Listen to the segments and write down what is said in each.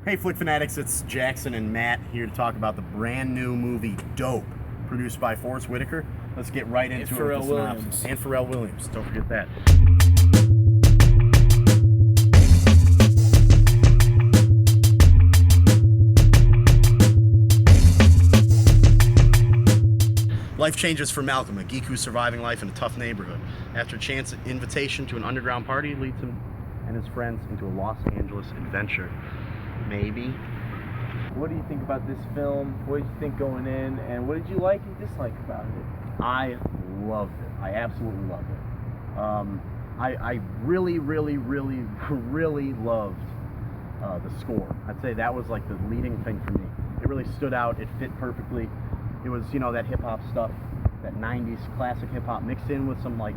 Hey Flick Fanatics, it's Jackson and Matt here to talk about the brand new movie Dope, produced by Forrest Whitaker. Let's get right into it with the synopsis. And Pharrell Williams, don't forget that. Life changes for Malcolm, a geek who's surviving life in a tough neighborhood. After a chance invitation to an underground party leads him and his friends into a Los Angeles adventure. Maybe. What do you think about this film? What did you think going in? And what did you like and dislike about it? I loved it. I absolutely loved it. I really loved the score. I'd say that was like the leading thing for me. It really stood out. It fit perfectly. It was, you know, that hip-hop stuff, that 90s classic hip-hop mixed in with some, like,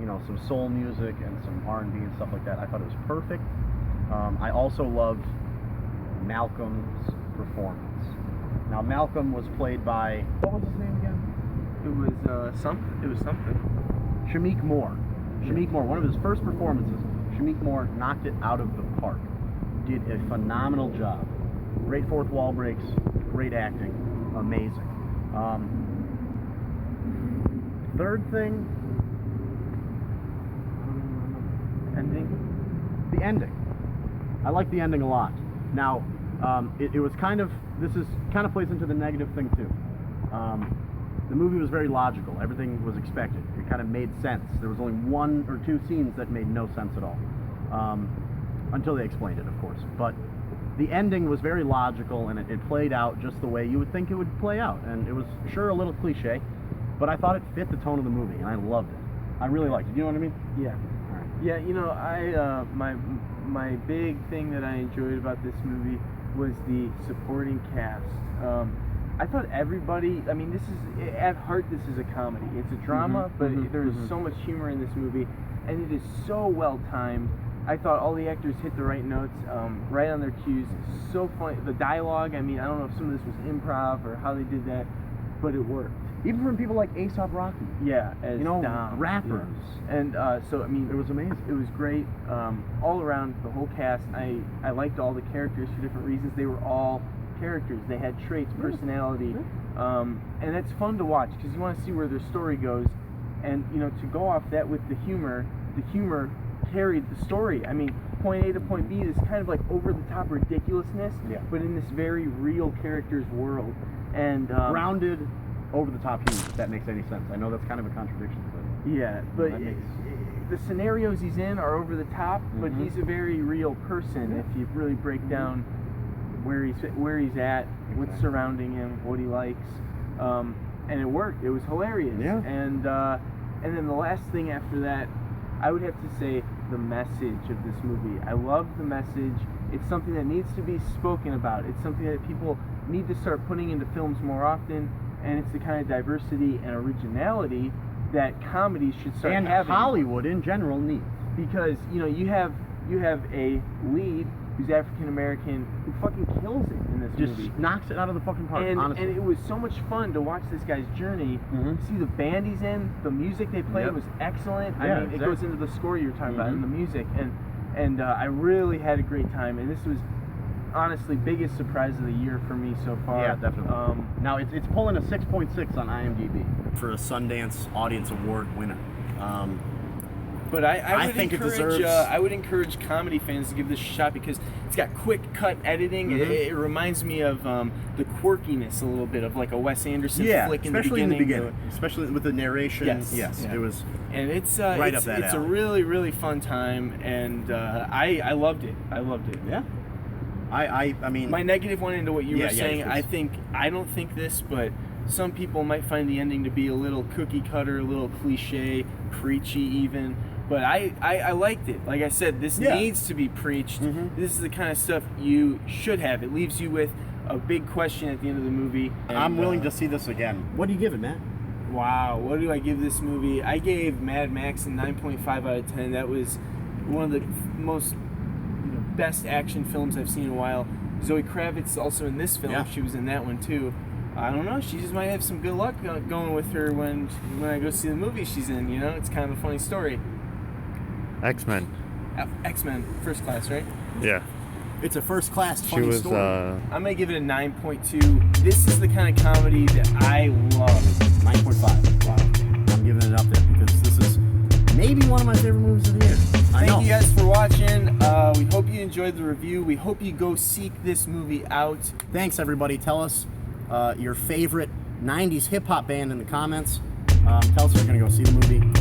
you know, some soul music and some R&B and stuff like that. I thought it was perfect. I also loved Malcolm's performance. Now, Malcolm was played by, what was his name again? It was something. Shameik Moore. Shameik Moore, one of his first performances. Shameik Moore knocked it out of the park. Did a phenomenal job. Great fourth wall breaks, great acting, amazing. Third thing, the ending. I like the ending a lot. Now, it was kind of, kind of plays into the negative thing too. The movie was very logical. Everything was expected. It kind of made sense. There was only one or two scenes that made no sense at all. Until they explained it, of course. But the ending was very logical, and it played out just the way you would think it would play out. And it was sure a little cliche, but I thought it fit the tone of the movie, and I loved it. I really liked it. You know what I mean? Yeah. All right. Yeah, you know, my big thing that I enjoyed about this movie was the supporting cast. I thought everybody, I mean, at heart, this is a comedy. It's a drama, but there's so much humor in this movie, and it is so well timed. I thought all the actors hit the right notes, right on their cues. So funny. The dialogue, I mean, I don't know if some of this was improv or how they did that, but it worked. Even from people like A$AP Rocky. Yeah, as you know, Dom, rappers. Yeah. And so, I mean, it was amazing. It was great. All around, the whole cast, I liked all the characters for different reasons. They were all characters. They had traits, personality, and it's fun to watch because you want to see where their story goes. And, you know, to go off that with the humor carried the story. I mean, point A to point B is kind of like over-the-top ridiculousness, but in this very real character's world. And grounded, over-the-top humor, if that makes any sense. I know that's kind of a contradiction, but... Yeah, but the scenarios he's in are over the top, but he's a very real person if you really break down where he's at, what's surrounding him, what he likes. And it worked. It was hilarious. Yeah. And then the last thing after that, I would have to say the message of this movie. I love the message. It's something that needs to be spoken about. It's something that people need to start putting into films more often, and it's the kind of diversity and originality that comedies should start having. And Hollywood in general needs. Because, you know, you have a lead who's African American who fucking kills it in this movie. Just knocks it out of the fucking park, honestly. And it was so much fun to watch this guy's journey. See the band he's in, the music they played was excellent. Yeah, I mean, exactly. it goes into the score you were talking about and the music. And I really had a great time. And this was honestly biggest surprise of the year for me so far. Yeah, definitely. Now it's pulling a 6.6 on IMDb for a Sundance Audience Award winner. But I think it deserves. I would encourage comedy fans to give this a shot because it's got quick cut editing. It reminds me of the quirkiness a little bit of like a Wes Anderson flick in the beginning. Especially with the narration. Yes, it was. And it's right up that It's alley. a really fun time, and I loved it. I loved it. Yeah. I mean. My negative went into what you were saying. Yes, I don't think this, but some people might find the ending to be a little cookie cutter, a little cliche, preachy even. But I liked it. Like I said, this needs to be preached. This is the kind of stuff you should have. It leaves you with a big question at the end of the movie. And, I'm willing to see this again. What do you give it, Matt? Wow, what do I give this movie? I gave Mad Max a 9.5 out of 10. That was one of the most best action films I've seen in a while. Zoe Kravitz is also in this film. She was in that one too. I don't know. She just might have some good luck going with her when I go see the movie she's in. You know, it's kind of a funny story. X-Men. X-Men, First Class, right? Yeah. It's a first-class She funny was story. I'm gonna give it a 9.2. This is the kind of comedy that I love. 9.5. Wow. I'm giving it up there because this is maybe one of my favorite movies of the year. I know. Thank you guys for watching. We hope you enjoyed the review. We hope you go seek this movie out. Thanks, everybody. Tell us your favorite 90s hip-hop band in the comments. Tell us if you're going to go see the movie.